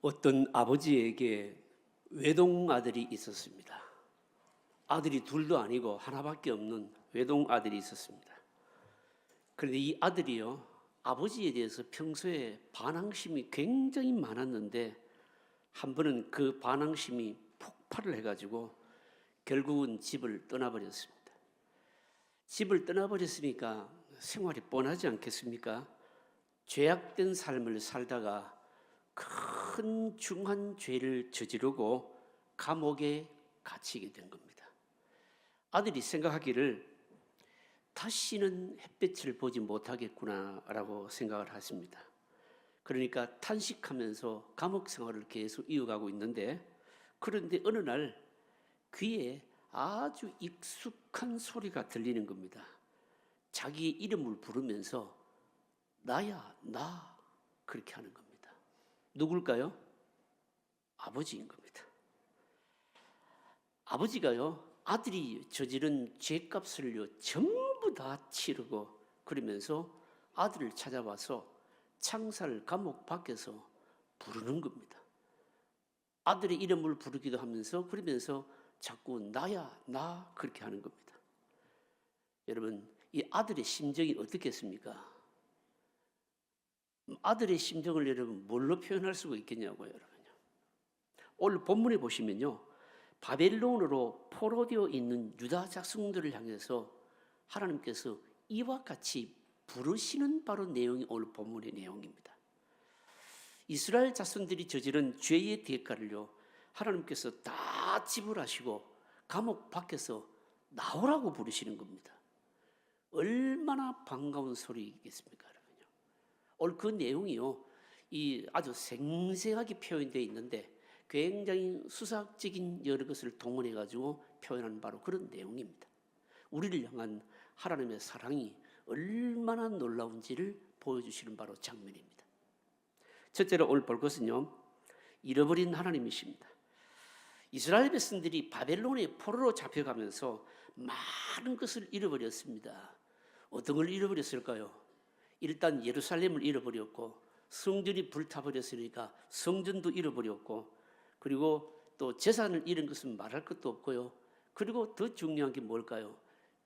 어떤 아버지에게 외동 아들이 있었습니다. 아들이 둘도 아니고 하나밖에 없는 외동 아들이 있었습니다. 그런데 이 아들이요, 아버지에 대해서 평소에 반항심이 굉장히 많았는데 한 번은 그 반항심이 폭발을 해가지고 결국은 집을 떠나버렸습니다. 집을 떠나버렸으니까 생활이 뻔하지 않겠습니까? 죄악된 삶을 살다가 큰 중한 죄를 저지르고 감옥에 갇히게 된 겁니다. 아들이 생각하기를 다시는 햇볕을 보지 못하겠구나라고 생각을 하십니다. 그러니까 탄식하면서 감옥 생활을 계속 이어가고 있는데, 그런데 어느 날 귀에 아주 익숙한 소리가 들리는 겁니다. 자기 이름을 부르면서 나야 나, 그렇게 하는 겁니다. 누굴까요? 아버지인 겁니다. 아버지가요, 아들이 저지른 죄값을요 전부 다 치르고 그러면서 아들을 찾아와서 창살 감옥 밖에서 부르는 겁니다. 아들의 이름을 부르기도 하면서 그러면서 자꾸 나야 나, 그렇게 하는 겁니다. 여러분, 이 아들의 심정이 어떻겠습니까? 아들의 심정을 여러분 뭘로 표현할 수가 있겠냐고요, 여러분요. 오늘 본문에 보시면요, 바벨론으로 포로되어 있는 유다 자손들을 향해서 하나님께서 이와 같이 부르시는 바로 내용이 오늘 본문의 내용입니다. 이스라엘 자손들이 저지른 죄의 대가를요, 하나님께서 다 지불하시고 감옥 밖에서 나오라고 부르시는 겁니다. 얼마나 반가운 소리겠습니까, 여러분요. 오늘 그 내용이요, 이 아주 생생하게 표현되어 있는데 굉장히 수학적인 여러 것을 동원해 가지고 표현하는 바로 그런 내용입니다. 우리를 향한 하나님의 사랑이 얼마나 놀라운지를 보여주시는 바로 장면입니다. 첫째로 오늘 볼 것은요, 잃어버린 하나님이십니다. 이스라엘 백성들이 바벨론의 포로로 잡혀가면서 많은 것을 잃어버렸습니다. 어떤 걸 잃어버렸을까요? 일단 예루살렘을 잃어버렸고, 성전이 불타버렸으니까 성전도 잃어버렸고, 그리고 또 재산을 잃은 것은 말할 것도 없고요. 그리고 더 중요한 게 뭘까요?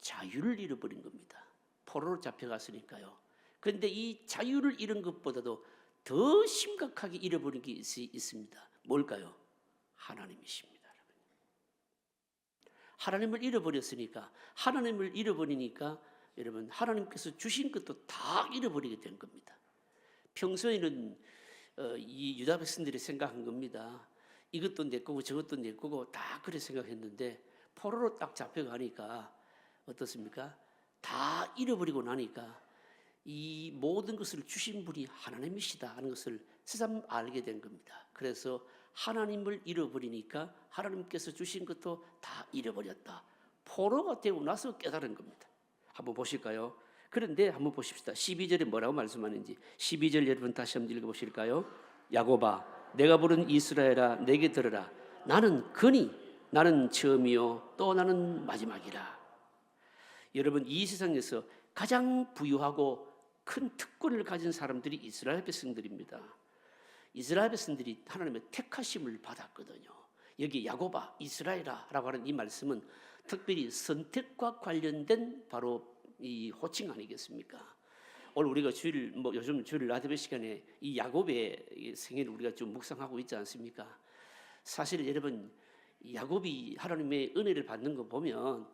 자유를 잃어버린 겁니다. 포로로 잡혀갔으니까요. 그런데 이 자유를 잃은 것보다도 더 심각하게 잃어버린 게 있습니다. 뭘까요? 하나님이십니다. 하나님을 잃어버렸으니까, 하나님을 잃어버리니까 여러분, 하나님께서 주신 것도 다 잃어버리게 된 겁니다. 평소에는 이 유다 백성들이 생각한 겁니다. 이것도 내 거고 저것도 내 거고 다 그래 생각했는데 포로로 딱 잡혀가니까 어떻습니까? 다 잃어버리고 나니까 이 모든 것을 주신 분이 하나님이시다 하는 것을 새삼 알게 된 겁니다. 그래서 하나님을 잃어버리니까 하나님께서 주신 것도 다 잃어버렸다. 포로가 되고 나서 깨달은 겁니다. 한번 보실까요? 그런데 한번 보십시다. 12절에 뭐라고 말씀하는지. 12절 여러분 다시 한번 읽어보실까요? 야곱아, 내가 부른 이스라엘아, 내게 들으라. 나는 근이, 나는 처음이요 또 나는 마지막이라. 여러분, 이 세상에서 가장 부유하고 큰 특권을 가진 사람들이 이스라엘 백성들입니다. 이스라엘 백성들이 하나님의 택하심을 받았거든요. 여기 야곱아, 이스라엘아 라고 하는 이 말씀은 특별히 선택과 관련된 바로 이 호칭 아니겠습니까? 오늘 우리가 요즘 주일 라디오 시간에 이 야곱의 생애를 우리가 좀 묵상하고 있지 않습니까? 사실 여러분, 야곱이 하나님의 은혜를 받는 거 보면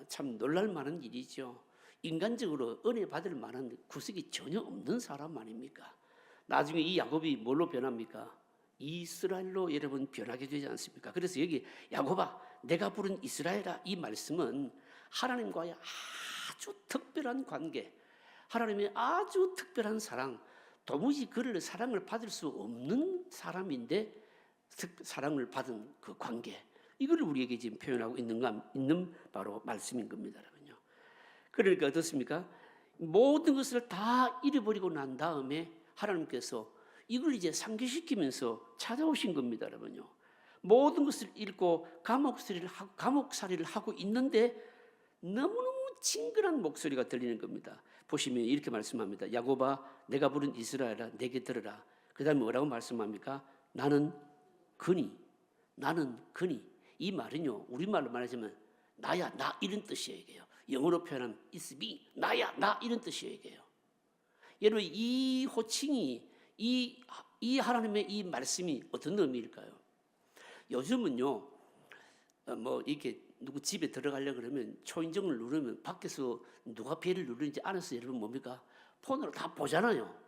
참 놀랄 만한 일이죠. 인간적으로 은혜 받을 만한 구석이 전혀 없는 사람 아닙니까? 나중에 이 야곱이 뭘로 변합니까? 이스라엘로 여러분 변하게 되지 않습니까? 그래서 여기 야곱아, 내가 부른 이스라엘아, 이 말씀은 하나님과의 아주 특별한 관계, 하나님의 아주 특별한 사랑, 도무지 그를 사랑을 받을 수 없는 사람인데 사랑을 받은 그 관계, 이걸 우리에게 지금 표현하고 있는 바로 말씀인 겁니다, 여러분요. 그러니까 어떻습니까? 모든 것을 다 잃어버리고 난 다음에 하나님께서 이걸 이제 상기시키면서 찾아오신 겁니다, 여러분요. 모든 것을 잃고 감옥살이를 하고 있는데 너무너무 친근한 목소리가 들리는 겁니다. 보시면 이렇게 말씀합니다. 야곱아, 내가 부른 이스라엘아, 내게 들으라. 그 다음에 뭐라고 말씀합니까? 나는 그니, 나는 그니. 이 말은요, 우리말로 말하자면 나야, 나 이런 뜻이에요. 영어로 표현하면 it's me, 나야, 나 이런 뜻이에요. 여러분, 이 호칭이, 이 하나님의 이 말씀이 어떤 의미일까요? 요즘은요, 뭐 이렇게 누구 집에 들어가려고 그러면 초인종을 누르면 밖에서 누가 벨을 누르는지 안에서 여러분 뭡니까? 폰으로 다 보잖아요.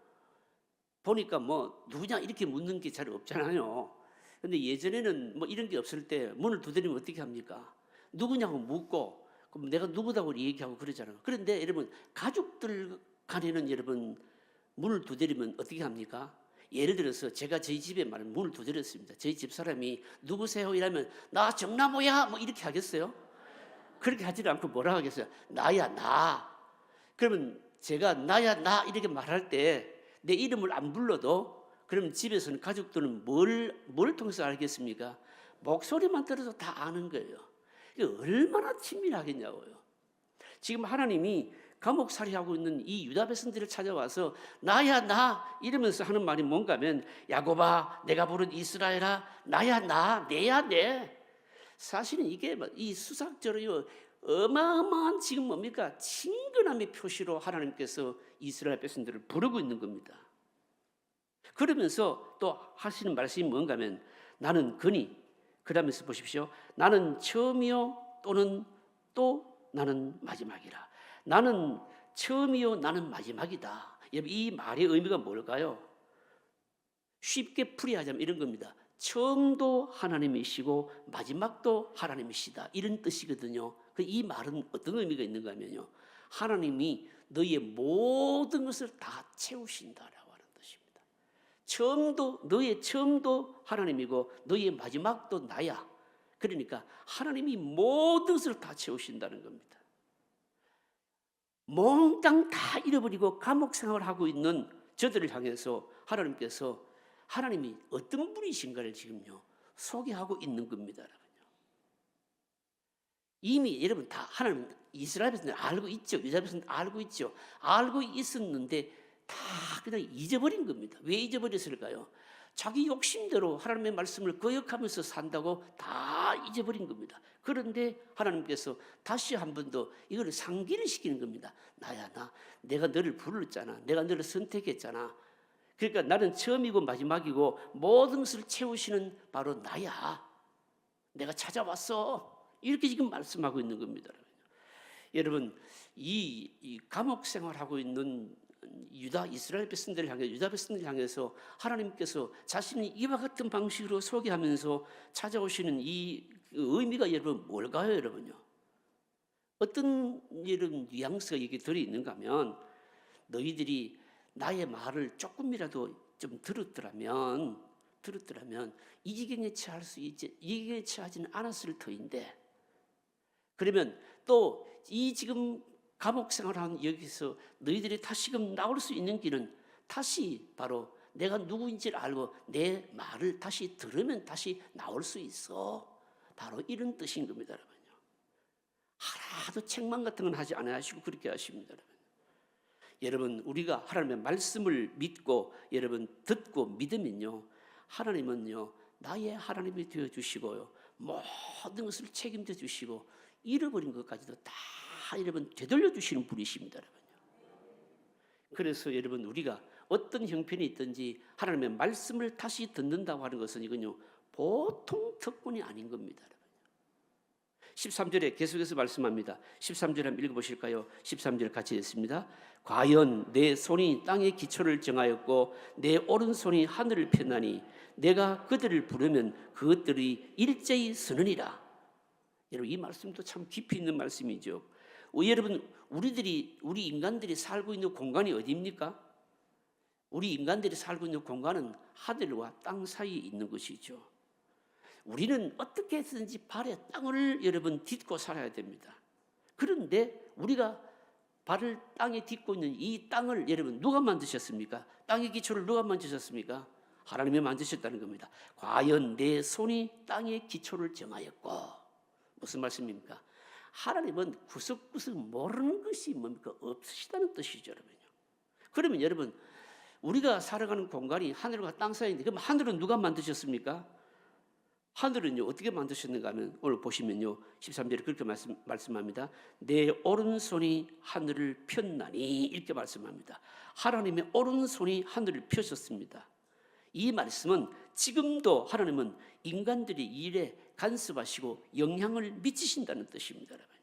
보니까 뭐 누구냐 이렇게 묻는 게 잘 없잖아요. 근데 예전에는 뭐 이런 게 없을 때 문을 두드리면 어떻게 합니까? 누구냐고 묻고 그럼 내가 누구다고 얘기하고 그러잖아요. 그런데 여러분 가족들 간에는 여러분 문을 두드리면 어떻게 합니까? 예를 들어서 제가 저희 집에 문을 두드렸습니다. 저희 집 사람이 누구세요? 이러면 나 정나무야 뭐 이렇게 하겠어요? 그렇게 하지 않고 뭐라 하겠어요? 나야 나. 그러면 제가 나야 나 이렇게 말할 때 내 이름을 안 불러도 그러면 집에서는 가족들은 뭘 통해서 알겠습니까? 목소리만 들어도 다 아는 거예요. 이게 얼마나 친밀하겠냐고요. 지금 하나님이 감옥살이하고 있는 이 유다 백성들을 찾아와서 나야 나 이러면서 하는 말이 뭔가 하면 야곱아 내가 부른 이스라엘아 나야 나 내야 내. 사실은 이게 이 수삭절이요 어마어마한 지금 뭡니까? 친근함의 표시로 하나님께서 이스라엘 백성들을 부르고 있는 겁니다. 그러면서 또 하시는 말씀이 뭔가 하면 나는 그니 그러면서 보십시오. 나는 처음이요 또는 또 나는 마지막이라. 나는 처음이요 나는 마지막이다. 이 말의 의미가 뭘까요? 쉽게 풀이하자면 이런 겁니다. 처음도 하나님이시고 마지막도 하나님이시다. 이런 뜻이거든요. 이 말은 어떤 의미가 있는가 하면요. 하나님이 너의 모든 것을 다 채우신다라고 하는 뜻입니다. 너의 처음도 하나님이고 너의 마지막도 나야. 그러니까 하나님이 모든 것을 다 채우신다는 겁니다. 몽땅 다 잃어버리고 감옥 생활을 하고 있는 저들을 향해서 하나님께서 하나님이 어떤 분이신가를 지금요 소개하고 있는 겁니다. 이미 여러분 다 하나님 이스라엘 백성들 알고 있죠. 유다 백성들 알고 있죠. 알고 있었는데 다 그냥 잊어버린 겁니다. 왜 잊어버렸을까요? 자기 욕심대로 하나님의 말씀을 거역하면서 산다고 다 잊어버린 겁니다. 그런데 하나님께서 다시 한 번 더 이걸 상기를 시키는 겁니다. 나야 나, 내가 너를 불렀잖아. 내가 너를 선택했잖아. 그러니까 나는 처음이고 마지막이고 모든 것을 채우시는 바로 나야. 내가 찾아왔어. 이렇게 지금 말씀하고 있는 겁니다. 여러분 이 감옥 생활하고 있는 이스라엘 백성들을 향해 유다 백성들을 향해서 하나님께서 자신이 이와 같은 방식으로 소개하면서 찾아오시는 이 의미가 여러분 뭘까요, 여러분요? 어떤 이런 뉘앙스가 여기 들어 있는가 하면 너희들이 나의 말을 조금이라도 좀 들었더라면 이 지경에 처할 수 있지 이 지경에 처하지는 않았을 터인데 그러면 또 이 지금 감옥 생활한 여기서 너희들이 다시금 나올 수 있는 길은 다시 바로 내가 누구인지를 알고 내 말을 다시 들으면 다시 나올 수 있어. 바로 이런 뜻인 겁니다, 여러분요. 하나도 책망 같은 건 하지 않으시고 그렇게 하십니다, 여러분. 여러분 우리가 하나님의 말씀을 믿고 여러분 듣고 믿으면요 하나님은요 나의 하나님이 되어 주시고요 모든 것을 책임져 주시고 잃어버린 것까지도 다 여러분 되돌려 주시는 분이십니다, 여러분요. 그래서 여러분 우리가 어떤 형편이 있든지 하나님의 말씀을 다시 듣는다고 하는 것은 이건요 보통 특권이 아닌 겁니다, 여러분. 13절에 계속해서 말씀합니다. 13절 한번 읽어보실까요? 13절 같이 읽습니다. 과연 내 손이 땅의 기초를 정하였고 내 오른손이 하늘을 폈나니 내가 그들을 부르면 그것들이 일제히 서느니라. 여러분 이 말씀도 참 깊이 있는 말씀이죠. 여러분 우리 인간들이 살고 있는 공간이 어디입니까? 우리 인간들이 살고 있는 공간은 하늘과 땅 사이에 있는 것이죠. 우리는 어떻게 해서든지 발에 땅을 여러분 딛고 살아야 됩니다. 그런데 우리가 발을 땅에 딛고 있는 이 땅을 여러분 누가 만드셨습니까? 땅의 기초를 누가 만드셨습니까? 하나님이 만드셨다는 겁니다. 과연 내 손이 땅의 기초를 정하였고 무슨 말씀입니까? 하나님은 구석구석 모르는 것이 뭡니까? 없으시다는 뜻이죠, 여러분요. 그러면 여러분 우리가 살아가는 공간이 하늘과 땅 사이인데 그럼 하늘은 누가 만드셨습니까? 하늘은요 어떻게 만드셨는가 하면 오늘 보시면요 13절에 그렇게 말씀합니다. 내 오른손이 하늘을 폈나니 이렇게 말씀합니다. 하나님의 오른손이 하늘을 펴셨습니다. 이 말씀은 지금도 하나님은 인간들의 일에 간섭하시고 영향을 미치신다는 뜻입니다. 여러분요.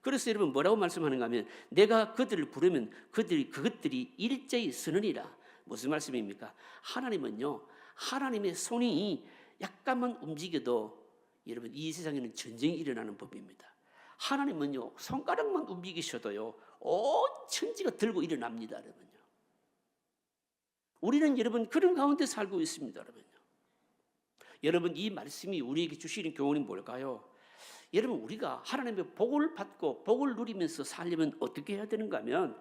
그래서 여러분 뭐라고 말씀하는가 하면 내가 그들을 부르면 그것들이 일제히 서느니라. 무슨 말씀입니까? 하나님은요 하나님의 손이 약간만 움직여도 여러분 이 세상에는 전쟁이 일어나는 법입니다. 하나님은요 손가락만 움직이셔도요 온 천지가 들고 일어납니다. 여러분요. 우리는 여러분 그런 가운데 살고 있습니다. 여러분요. 여러분 이 말씀이 우리에게 주시는 교훈이 뭘까요? 여러분 우리가 하나님의 복을 받고 복을 누리면서 살려면 어떻게 해야 되는가 하면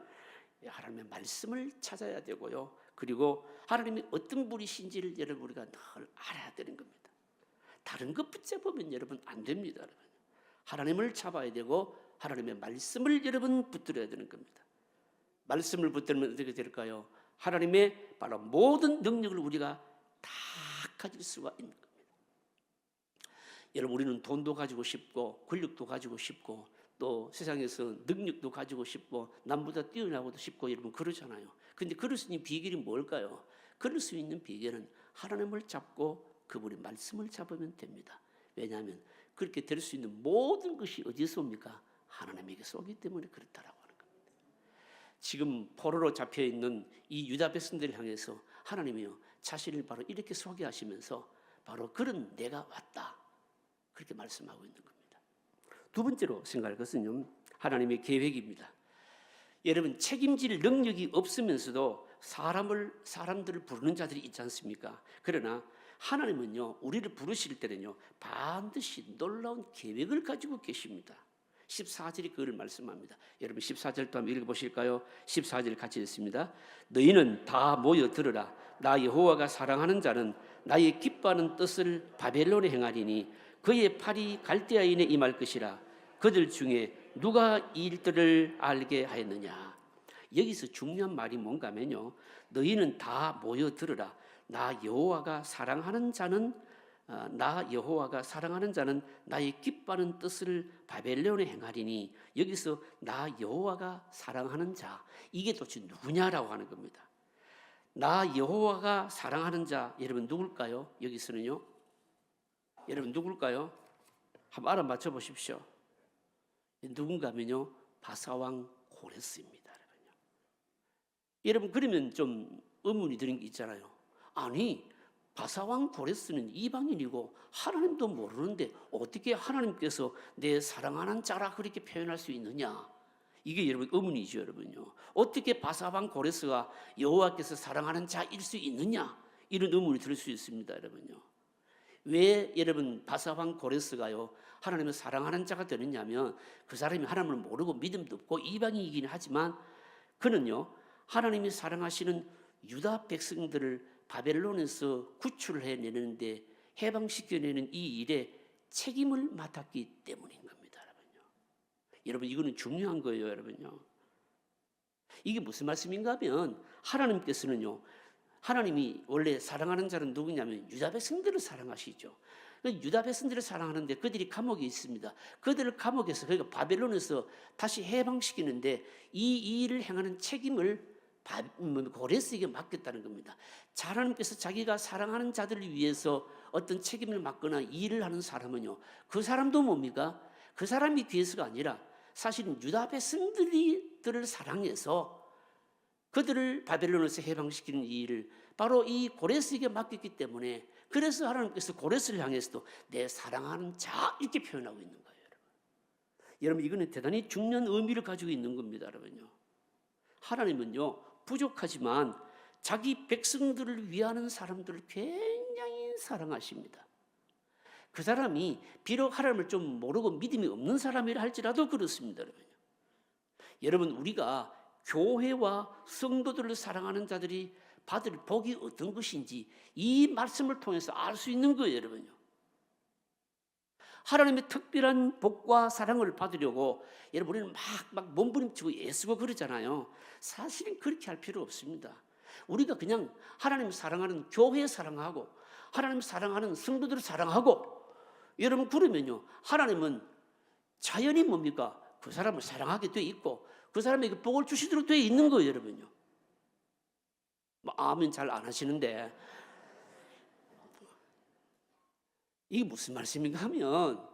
하나님의 말씀을 찾아야 되고요. 그리고 하나님이 어떤 분이신지를 여러분 우리가 늘 알아야 되는 겁니다. 다른 것 붙잡으면 여러분 안 됩니다. 여러분. 하나님을 잡아야 되고 하나님의 말씀을 여러분 붙들어야 되는 겁니다. 말씀을 붙들면 어떻게 될까요? 하나님의 바로 모든 능력을 우리가 다 가질 수가 있는 겁니다. 여러분 우리는 돈도 가지고 싶고 권력도 가지고 싶고 또 세상에서 능력도 가지고 싶고 남보다 뛰어나고도 싶고 여러분 그러잖아요. 근데 그럴 수 있는 비결이 뭘까요? 그럴 수 있는 비결은 하나님을 잡고 그분의 말씀을 잡으면 됩니다. 왜냐하면 그렇게 될 수 있는 모든 것이 어디서 옵니까? 하나님에게서 오기 때문에 그렇다라고 하는 겁니다. 지금 포로로 잡혀있는 이 유다 백성들을 향해서 하나님이요 자신을 바로 이렇게 소개하시면서 바로 그런 내가 왔다 그렇게 말씀하고 있는 겁니다. 두 번째로 생각할 것은요 하나님의 계획입니다. 여러분 책임질 능력이 없으면서도 사람들을 부르는 자들이 있지 않습니까? 그러나 하나님은요 우리를 부르실 때는요 반드시 놀라운 계획을 가지고 계십니다. 14절이 그걸 말씀합니다. 여러분 14절도 한번 읽어보실까요? 14절 같이 읽습니다. 너희는 다 모여 들으라. 나 여호와가 사랑하는 자는 나의 기뻐하는 뜻을 바벨론에 행하리니 그의 팔이 갈대아인에 임할 것이라. 그들 중에 누가 이 일들을 알게 하였느냐. 여기서 중요한 말이 뭔가 하면요 너희는 다 모여 들으라. 나 여호와가 사랑하는 자는 나의 기뻐하는 뜻을 바벨론에 행하리니 여기서 나 여호와가 사랑하는 자 이게 도대체 누구냐라고 하는 겁니다. 나 여호와가 사랑하는 자 여러분 누굴까요? 여기서는요 여러분 누굴까요? 한번 알아맞혀 보십시오. 누군가 하면요 바사왕 고레스입니다. 여러분 그러면 좀 의문이 드는 게 있잖아요. 아니 바사왕 고레스는 이방인이고 하나님도 모르는데 어떻게 하나님께서 내 사랑하는 자라 그렇게 표현할 수 있느냐. 이게 여러분 의문이죠. 여러분요. 어떻게 바사왕 고레스가 여호와께서 사랑하는 자일 수 있느냐 이런 의문이 들 수 있습니다. 여러분요. 왜 여러분 바사왕 고레스가요 하나님을 사랑하는 자가 되느냐면 그 사람이 하나님을 모르고 믿음도 없고 이방인이긴 하지만 그는요 하나님이 사랑하시는 유다 백성들을 바벨론에서 구출해내는데 해방시켜내는 이 일에 책임을 맡았기 때문인 겁니다. 여러분요. 여러분 이거는 중요한 거예요. 여러분요. 이게 무슨 말씀인가 하면 하나님께서는요 하나님이 원래 사랑하는 자는 누구냐면 유다 백성들을 사랑하시죠. 유다 백성들을 사랑하는데 그들이 감옥에 있습니다. 그들을 감옥에서 그러니까 바벨론에서 다시 해방시키는데 이 일을 행하는 책임을 고레스에게 맡겼다는 겁니다. 하나님께서 자기가 사랑하는 자들을 위해서 어떤 책임을 맡거나 일을 하는 사람은요 그 사람도 뭡니까? 그 사람이 귀해서가 아니라 사실은 유다 백성들을 사랑해서 그들을 바벨론에서 해방시키는 이 일을 바로 이 고레스에게 맡겼기 때문에 그래서 하나님께서 고레스를 향해서도 내 사랑하는 자 이렇게 표현하고 있는 거예요. 여러분 이거는 대단히 중요한 의미를 가지고 있는 겁니다. 여러분요. 하나님은요 부족하지만 자기 백성들을 위하는 사람들을 굉장히 사랑하십니다. 그 사람이 비록 하나님을 좀 모르고 믿음이 없는 사람이라 할지라도 그렇습니다. 여러분 우리가 교회와 성도들을 사랑하는 자들이 받을 복이 어떤 것인지 이 말씀을 통해서 알 수 있는 거예요. 여러분요. 하나님의 특별한 복과 사랑을 받으려고 여러분 우리는 막 몸부림치고 애쓰고 그러잖아요. 사실은 그렇게 할 필요 없습니다. 우리가 그냥 하나님을 사랑하는 교회 사랑하고 하나님을 사랑하는 성도들을 사랑하고 여러분 그러면요 하나님은 자연히 뭡니까? 그 사람을 사랑하게 돼 있고 그 사람에게 복을 주시도록 돼 있는 거예요, 여러분요. 뭐 아멘 잘 안 하시는데 이게 무슨 말씀인가 하면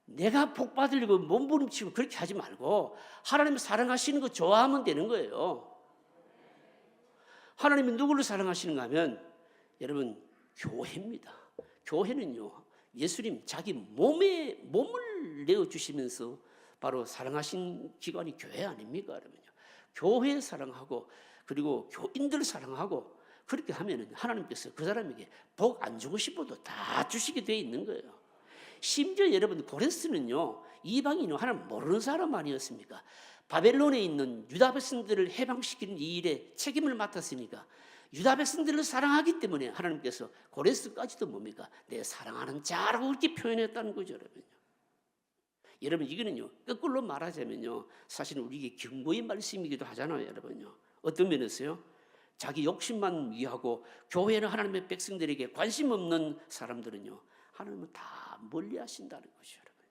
내가 복 받으려고 몸부림치고 그렇게 하지 말고 하나님을 사랑하시는 거 좋아하면 되는 거예요. 하나님이 누구를 사랑하시는가 하면 여러분 교회입니다. 교회는요 예수님 자기 몸을 내어주시면서 바로 사랑하신 기관이 교회 아닙니까? 여러분요. 교회 사랑하고 그리고 교인들 사랑하고 그렇게 하면은 하나님께서 그 사람에게 복 안 주고 싶어도 다 주시게 돼 있는 거예요. 심지어 여러분 고레스는요 이방인은 하나님 모르는 사람 아니었습니까? 바벨론에 있는 유다 백성들을 해방시키는 이 일에 책임을 맡았으니까 유다 백성들을 사랑하기 때문에 하나님께서 고레스까지도 뭡니까? 내 사랑하는 자라고 그렇게 표현했다는 거죠, 여러분요. 여러분 이거는요 거꾸로 말하자면요 사실은 우리에게 경고의 말씀이기도 하잖아요, 여러분요. 어떤 면에서요? 자기 욕심만 위하고 교회는 하나님의 백성들에게 관심 없는 사람들은요 하나님은 다 멀리하신다는 것이죠, 여러분.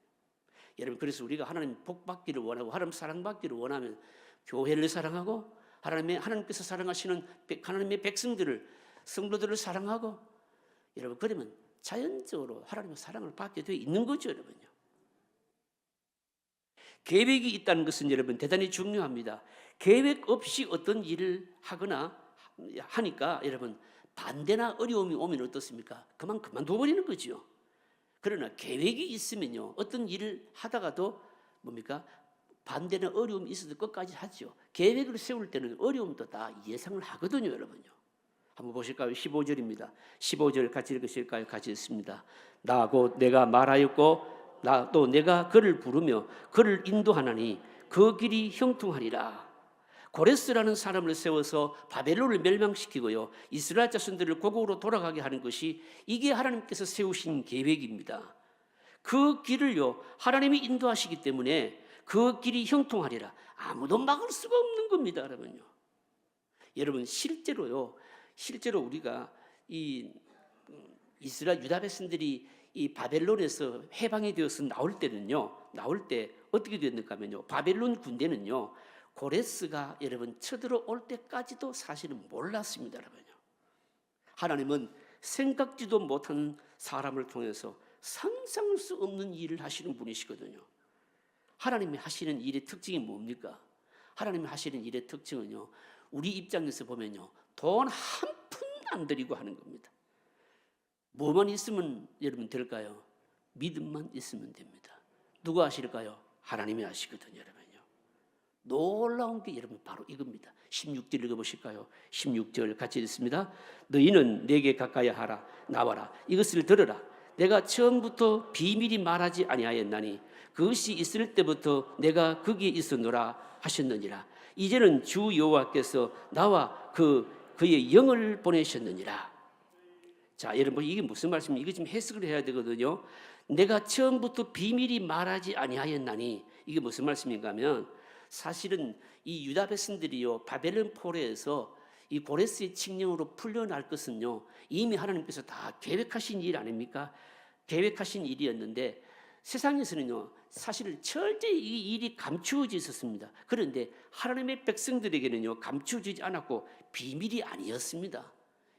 여러분 그래서 우리가 하나님 복 받기를 원하고 하나님 사랑받기를 원하면 교회를 사랑하고 하나님께서 사랑하시는 하나님의 백성들을 성도들을 사랑하고 여러분 그러면 자연적으로 하나님의 사랑을 받게 되어 있는 거죠, 여러분요. 계획이 있다는 것은 여러분 대단히 중요합니다. 계획 없이 어떤 일을 하니까 여러분 반대나 어려움이 오면 어떻습니까? 그만둬버리는 거죠. 그러나 계획이 있으면요 어떤 일을 하다가도 뭡니까? 반대나 어려움이 있어도 끝까지 하죠. 계획을 세울 때는 어려움도 다 예상을 하거든요, 여러분요. 한번 보실까요? 15절입니다. 15절 같이 읽으실까요? 같이 읽습니다. 나 곧 내가 말하였고 또 내가 그를 부르며 그를 인도하나니 그 길이 형통하리라. 고레스라는 사람을 세워서 바벨론을 멸망시키고요 이스라엘 자손들을 고국으로 돌아가게 하는 것이 이게 하나님께서 세우신 계획입니다. 그 길을요 하나님이 인도하시기 때문에 그 길이 형통하리라. 아무도 막을 수가 없는 겁니다, 여러분요. 여러분 실제로 우리가 이 이스라엘 유다 백성들이 이 바벨론에서 해방이 되어서 나올 때 어떻게 됐는가 하면요 바벨론 군대는요 고레스가 여러분 쳐들어올 때까지도 사실은 몰랐습니다, 여러분요. 하나님은 생각지도 못한 사람을 통해서 상상할 수 없는 일을 하시는 분이시거든요. 하나님이 하시는 일의 특징이 뭡니까? 하나님이 하시는 일의 특징은요 우리 입장에서 보면요 돈 한 푼 안 들이고 하는 겁니다. 뭐만 있으면 여러분 될까요? 믿음만 있으면 됩니다. 누가 하실까요? 하나님이 하시거든요, 여러분요. 놀라운 게 여러분 바로 이겁니다. 16절 읽어보실까요? 16절 같이 읽습니다. 너희는 내게 가까이 하라. 나와라. 이것을 들으라. 내가 처음부터 비밀이 말하지 아니하였나니 그것이 있을 때부터 내가 거기에 있었노라 하셨느니라. 이제는 주 여호와께서 나와 그의 영을 보내셨느니라. 자, 여러분 이게 무슨 말씀입니까? 이거 좀 해석을 해야 되거든요. 내가 처음부터 비밀이 말하지 아니하였나니 이게 무슨 말씀인가 하면 사실은 이 유다 백성들이요 바벨론 포로에서 이 고레스의 칙령으로 풀려날 것은요 이미 하나님께서 다 계획하신 일 아닙니까? 계획하신 일이었는데 세상에서는요 사실 철저히 이 일이 감추어져 있었습니다. 그런데 하나님의 백성들에게는요 감추어지지 않았고 비밀이 아니었습니다.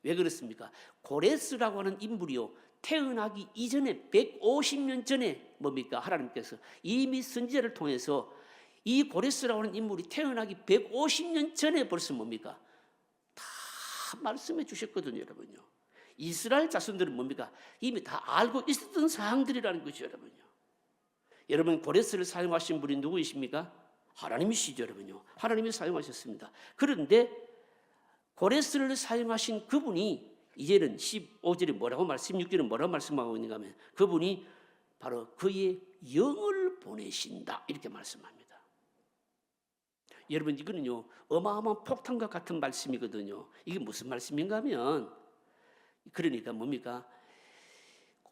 왜 그렇습니까? 고레스라고 하는 인물이요 태어나기 이전에 150년 전에 뭡니까? 하나님께서 이미 선지자를 통해서 이 고레스라고 하는 인물이 태어나기 150년 전에 벌써 뭡니까? 다 말씀해 주셨거든요, 여러분요. 이스라엘 자손들은 뭡니까? 이미 다 알고 있었던 사항들이라는 거죠, 여러분요. 여러분 고레스를 사용하신 분이 누구이십니까? 하나님이시죠, 여러분요. 하나님이 사용하셨습니다. 그런데 고레스를 사용하신 그분이 이제는 15절에 16절에 뭐라고 말씀하고 있는가 하면 그분이 바로 그의 영을 보내신다 이렇게 말씀합니다. 여러분 이거는요 어마어마한 폭탄과 같은 말씀이거든요. 이게 무슨 말씀인가 하면 그러니까 뭡니까?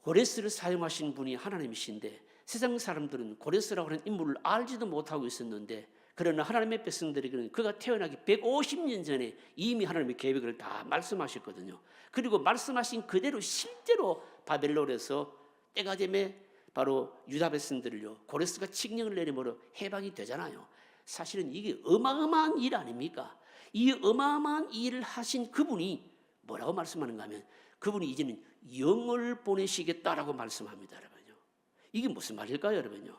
고레스를 사용하신 분이 하나님이신데 세상 사람들은 고레스라고 하는 인물을 알지도 못하고 있었는데, 그러나 하나님의 백성들에게는 그가 태어나기 150년 전에 이미 하나님의 계획을 다 말씀하셨거든요. 그리고 말씀하신 그대로 실제로 바벨론에서 때가 되매 바로 유다 백성들을요, 고레스가 칙령을 내림으로 해방이 되잖아요. 사실은 이게 어마어마한 일 아닙니까? 이 어마어마한 일을 하신 그분이 뭐라고 말씀하는가 하면, 그분이 이제는 영을 보내시겠다라고 말씀합니다, 여러분요. 이게 무슨 말일까요, 여러분요?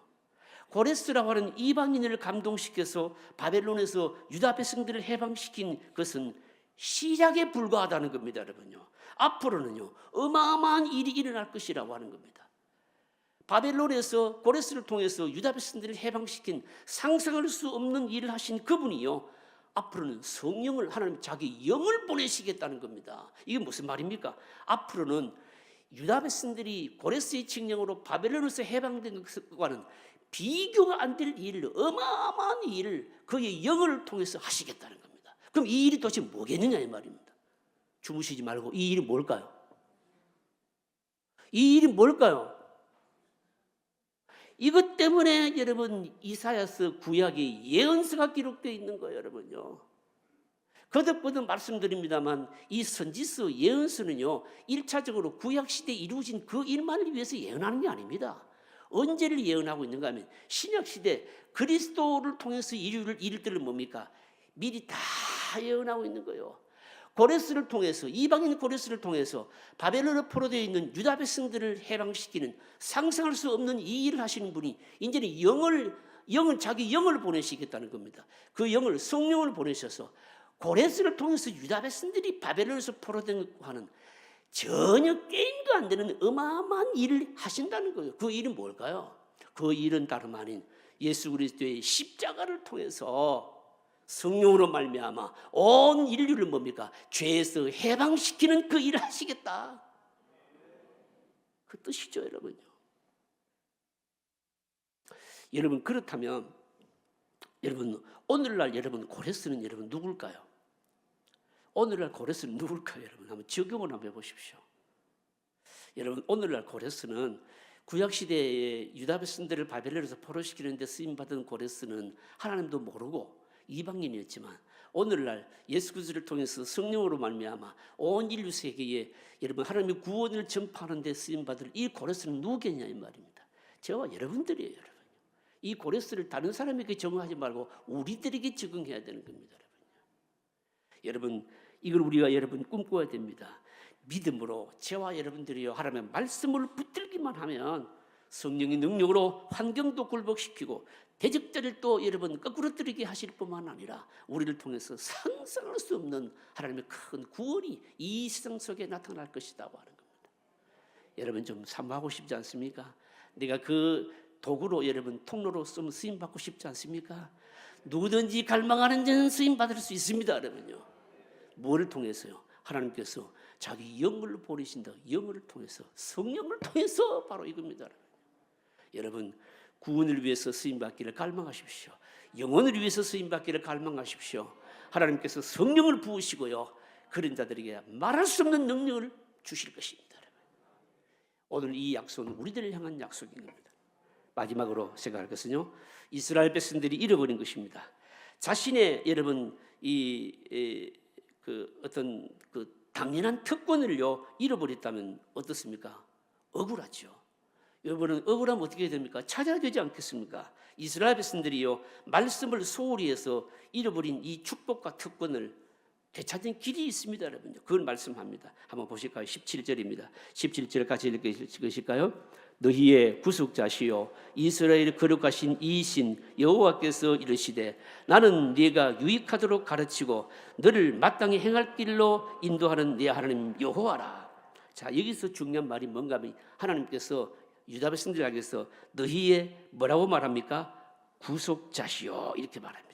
고레스라고 하는 이방인을 감동시켜서 바벨론에서 유다 백성들을 해방시킨 것은 시작에 불과하다는 겁니다, 여러분요. 앞으로는요, 어마어마한 일이 일어날 것이라고 하는 겁니다. 바벨론에서 고레스를 통해서 유다 백성들을 해방시킨 상상할 수 없는 일을 하신 그분이요, 앞으로는 성령을, 하나님 자기 영을 보내시겠다는 겁니다. 이게 무슨 말입니까? 앞으로는 유다 백성들이 고레스의 칙령으로 바벨론에서 해방된 것과는 비교가 안 될 일을, 어마어마한 일을 그의 영을 통해서 하시겠다는 겁니다. 그럼 이 일이 도대체 뭐겠느냐 이 말입니다. 주무시지 말고, 이 일이 뭘까요? 이 일이 뭘까요? 이것 때문에 여러분 이사야서 구약의 예언서가 기록되어 있는 거예요, 여러분요. 거듭거듭 말씀드립니다만 이 선지서 예언서는요, 1차적으로 구약시대에 이루어진 그 일만을 위해서 예언하는 게 아닙니다. 언제를 예언하고 있는가 하면 신약시대 그리스도를 통해서 이룰 일들을 뭡니까? 미리 다 예언하고 있는 거예요. 고레스를 통해서, 이방인 고레스를 통해서 바벨론에 포로되어 있는 유다 백성들을 해방시키는 상상할 수 없는 이 일을 하시는 분이 이제는 영을 자기 영을 보내시겠다는 겁니다. 그 영을, 성령을 보내셔서 고레스를 통해서 유다 백성들이 바벨론에서 포로된 하는 전혀 게임도 안 되는 어마어마한 일을 하신다는 거예요. 그 일은 뭘까요? 그 일은 다름 아닌 예수 그리스도의 십자가를 통해서 성령으로 말미암아 온 인류를 뭡니까? 죄에서 해방시키는 그 일을 하시겠다. 그 뜻이죠, 여러분요. 여러분, 그렇다면 여러분, 오늘날 여러분 고레스는 여러분 누굴까요? 오늘날 고레스는 누굴까요? 여러분 한번 적용을 한번 해보십시오. 여러분, 오늘날 고레스는 구약시대의 유다 백성들을 바벨론에서 포로시키는 데 쓰임받은 고레스는 하나님도 모르고 이방인이었지만, 오늘날 예수 그리스도를 통해서 성령으로 말미암아 온 인류 세계에 여러분 하나님의 구원을 전파하는 데 쓰임받을 이 고레스는 누구겠냐 이 말입니다. 저와 여러분들이에요, 여러분. 이 고레스를 다른 사람에게 적용하지 말고 우리들에게 적용해야 되는 겁니다, 여러분. 이걸 우리가 여러분 꿈꿔야 됩니다. 믿음으로 저와 여러분들이요, 하나님의 말씀을 붙들기만 하면 성령의 능력으로 환경도 굴복시키고 대적자를 또 여러분 거꾸로뜨리게 하실 뿐만 아니라 우리를 통해서 상상할 수 없는 하나님의 큰 구원이 이 세상 속에 나타날 것이라고 하는 겁니다. 여러분 좀 사모하고 싶지 않습니까? 내가 그 도구로 여러분 통로로 좀 쓰임 받고 싶지 않습니까? 누구든지 갈망하는 자는 쓰임 받을 수 있습니다, 여러분요. 뭐를 통해서요? 하나님께서 자기 영을 보내신다. 영을 통해서, 성령을 통해서 바로 이겁니다, 여러분. 구원을 위해서 쓰임받기를 갈망하십시오. 영혼을 위해서 쓰임받기를 갈망하십시오. 하나님께서 성령을 부으시고요, 그런 자들에게 말할 수 없는 능력을 주실 것입니다. 오늘 이 약속은 우리들을 향한 약속인 겁니다. 마지막으로 생각할 것은요, 이스라엘 백성들이 잃어버린 것입니다. 자신의 여러분 어떤 당연한 특권을요 잃어버렸다면 어떻습니까? 억울하죠. 여러분은 억울하면 어떻게 됩니까? 찾아야 되지 않겠습니까? 이스라엘 백성들이요 말씀을 소홀히 해서 잃어버린 이 축복과 특권을 되찾은 길이 있습니다, 여러분요. 그걸 말씀합니다. 한번 보실까요? 17절입니다. 17절 같이 읽으실까요? 너희의 구속자시요 이스라엘 거룩하신 이신 여호와께서 이르시되 나는 네가 유익하도록 가르치고 너를 마땅히 행할 길로 인도하는 네 하나님 여호와라. 자, 여기서 중요한 말이 뭔가 하면 하나님께서 유다 백성들에게서 너희의 뭐라고 말합니까? 구속자시요 이렇게 말합니다.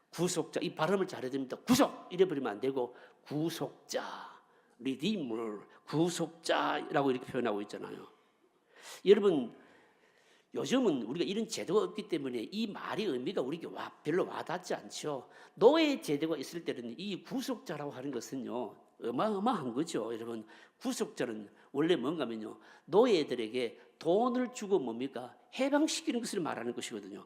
구속자, 이 발음을 잘해야 됩니다. 구속 이래버리면 안 되고 구속자, 리디머, 구속자라고 이렇게 표현하고 있잖아요. 여러분, 요즘은 우리가 이런 제도가 없기 때문에 이 말의 의미가 우리에게 별로 와닿지 않죠. 노예 제도가 있을 때는 이 구속자라고 하는 것은요 어마어마한 거죠. 여러분, 구속자는 원래 뭔가면요, 노예들에게 돈을 주고 뭡니까? 해방시키는 것을 말하는 것이거든요.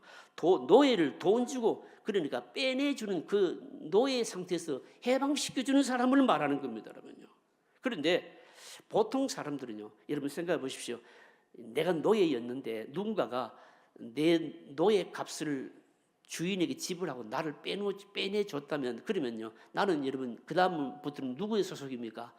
노예를 돈 주고, 그러니까 빼내주는 그 노예 상태에서 해방시켜주는 사람을 말하는 겁니다, 여러분요. 그런데 보통 사람들은요, 여러분 생각해 보십시오. 내가 노예였는데 누군가가 내 노예 값을 주인에게 지불하고 나를 빼내줬다면, 그러면요, 나는 여러분 그 다음부터는 누구의 소속입니까?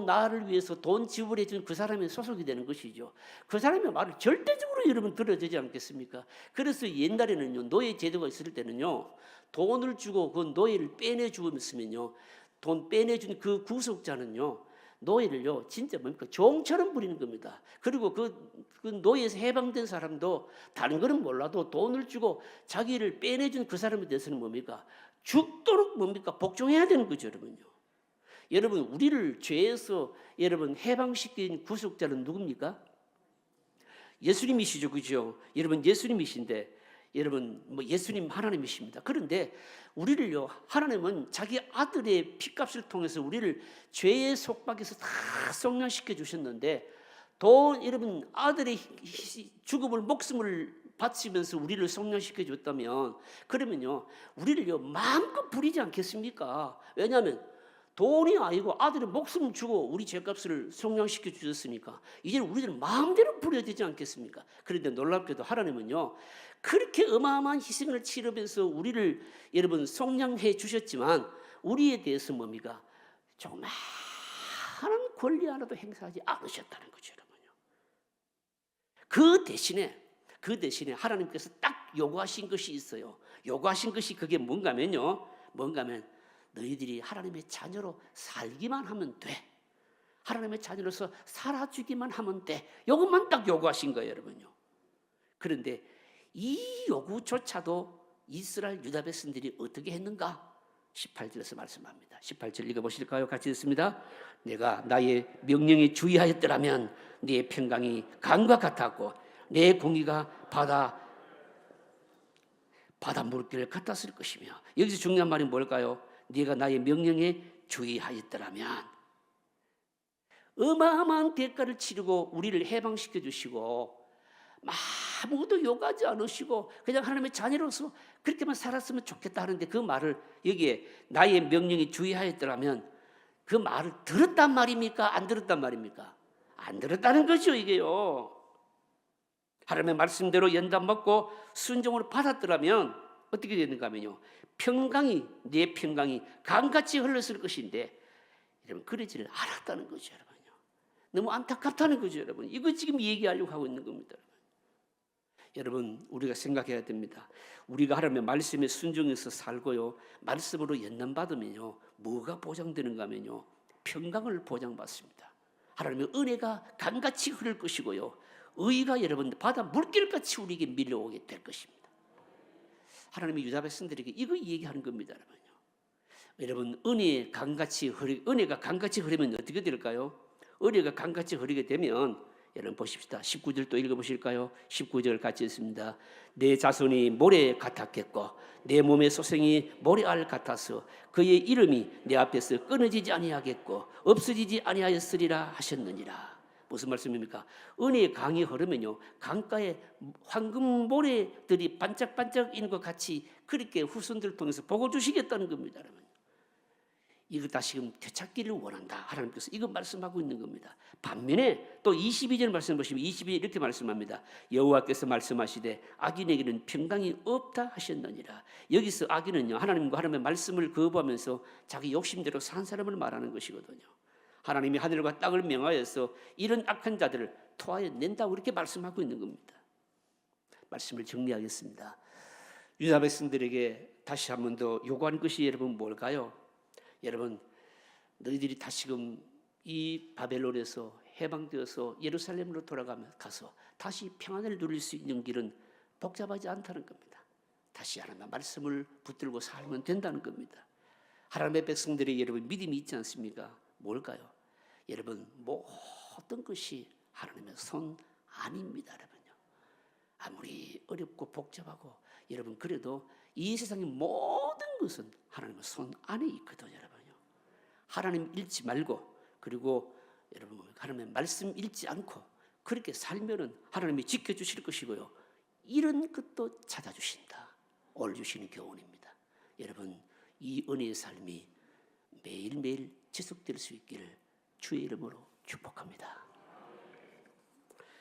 나를 위해서 돈 지불해 준 그 사람의 소속이 되는 것이죠. 그 사람의 말을 절대적으로 여러분 들어주지 않겠습니까? 그래서 옛날에는요, 노예 제도가 있을 때는요, 돈을 주고 그 노예를 빼내주었으면요, 돈 빼내준 그 구속자는요, 노예를요, 진짜 뭡니까? 종처럼 부리는 겁니다. 그리고 그 노예에서 해방된 사람도 다른 거는 몰라도 돈을 주고 자기를 빼내준 그 사람에 대해서는 뭡니까? 죽도록 뭡니까? 복종해야 되는 거죠, 여러분요. 여러분, 우리를 죄에서 여러분 해방시킨 구속자는 누굽니까? 예수님이시죠, 그죠? 여러분, 예수님이신데, 여러분, 예수님 하나님이십니다. 그런데 우리를요, 하나님은 자기 아들의 피값을 통해서 우리를 죄의 속박에서 다 속량시켜 주셨는데, 여러분, 아들의 죽음을, 목숨을 바치면서 우리를 속량시켜 줬다면, 그러면요, 우리를요, 마음껏 부리지 않겠습니까? 왜냐하면 돈이 아니고 아들의 목숨을 주고 우리 죄값을 속량시켜 주셨으니까 이제 우리들은 마음대로 부려야 되지 않겠습니까? 그런데 놀랍게도 하나님은요, 그렇게 어마어마한 희생을 치르면서 우리를 여러분 속량해 주셨지만 우리에 대해서 뭡니까? 조그마한 권리 하나도 행사하지 않으셨다는 거죠, 여러분요. 그 대신에 하나님께서 딱 요구하신 것이 있어요. 요구하신 것이 그게 뭔가면요, 너희들이 하나님의 자녀로 살기만 하면 돼. 하나님의 자녀로서 살아주기만 하면 돼. 이것만 딱 요구하신 거예요, 여러분요. 그런데 이 요구조차도 이스라엘 유다 백성들이 어떻게 했는가? 18절에서 말씀합니다. 18절 읽어보실까요? 같이 읽습니다. 내가 나의 명령에 주의하였더라면 네 평강이 강과 같았고 내 공의가 바다 물결 같았을 것이며, 여기서 중요한 말이 뭘까요? 네가 나의 명령에 주의하였더라면. 어마어마한 대가를 치르고 우리를 해방시켜 주시고 아무도 요구하지 않으시고 그냥 하나님의 자녀로서 그렇게만 살았으면 좋겠다 하는데, 그 말을 여기에 나의 명령에 주의하였더라면 그 말을 들었단 말입니까? 안 들었단 말입니까? 안 들었다는 거죠, 이게요. 하나님의 말씀대로 연단 먹고 순종으로 받았더라면 어떻게 되는가 하면요, 내 평강이 강같이 흘렀을 것인데, 여러분, 그러지를 않았다는 거죠, 여러분요. 너무 안타깝다는 거죠, 여러분. 이거 지금 얘기하려고 하고 있는 겁니다, 여러분. 우리가 생각해야 됩니다. 우리가 하나님의 말씀에 순종해서 살고요, 말씀으로 연단받으면요, 뭐가 보장되는가 하면요, 평강을 보장받습니다. 하나님의 은혜가 강같이 흐를 것이고요, 의가 여러분 바다 물결같이 우리에게 밀려오게 될 것입니다. 하나님의 유다 백성들에게 이거 얘기하는 겁니다, 여러분. 은혜가 강같이 흐르면 어떻게 될까요? 은혜가 강같이 흐르게 되면, 여러분 보십시다. 19절 또 읽어보실까요? 19절 같이 읽습니다. 내 자손이 모래 같았겠고 내 몸의 소생이 모래알 같아서 그의 이름이 내 앞에서 끊어지지 아니하겠고 없어지지 아니하였으리라 하셨느니라. 무슨 말씀입니까? 은혜의 강이 흐르면요, 강가에 황금 모래들이 반짝반짝인 것 같이 그렇게 후손들을 통해서 복을 주시겠다는 겁니다, 여러분. 이거 다시금 되찾기를 원한다. 하나님께서 이거 말씀하고 있는 겁니다. 반면에 또 22절 말씀 보시면 22절 이렇게 말씀합니다. 여호와께서 말씀하시되 악인에게는 평강이 없다 하셨느니라. 여기서 악인은요, 하나님과 하나님의 말씀을 거부하면서 자기 욕심대로 산 사람을 말하는 것이거든요. 하나님이 하늘과 땅을 명하여서 이런 악한 자들을 토하여 낸다고 이렇게 말씀하고 있는 겁니다. 말씀을 정리하겠습니다. 유다 백성들에게 다시 한 번 더 요구하는 것이 여러분 뭘까요? 여러분, 너희들이 다시금 이 바벨론에서 해방되어서 예루살렘으로 돌아가서 다시 평안을 누릴 수 있는 길은 복잡하지 않다는 겁니다. 다시 하나님의 말씀을 붙들고 살면 된다는 겁니다. 하나님의 백성들의 여러분 믿음이 있지 않습니까? 뭘까요? 여러분, 모든 것이 하나님의 손 아닙니다, 여러분요. 아무리 어렵고 복잡하고 여러분 그래도 이 세상의 모든 것은 하나님의 손 안에 있거든요, 여러분요. 하나님 잃지 말고, 그리고 여러분 하나님의 말씀 잃지 않고 그렇게 살면은 하나님이 지켜주실 것이고요. 이런 것도 찾아주신다. 오늘 주시는 교훈입니다. 여러분 이 은혜의 삶이 매일매일 지속될 수 있기를 주의 이름으로 축복합니다.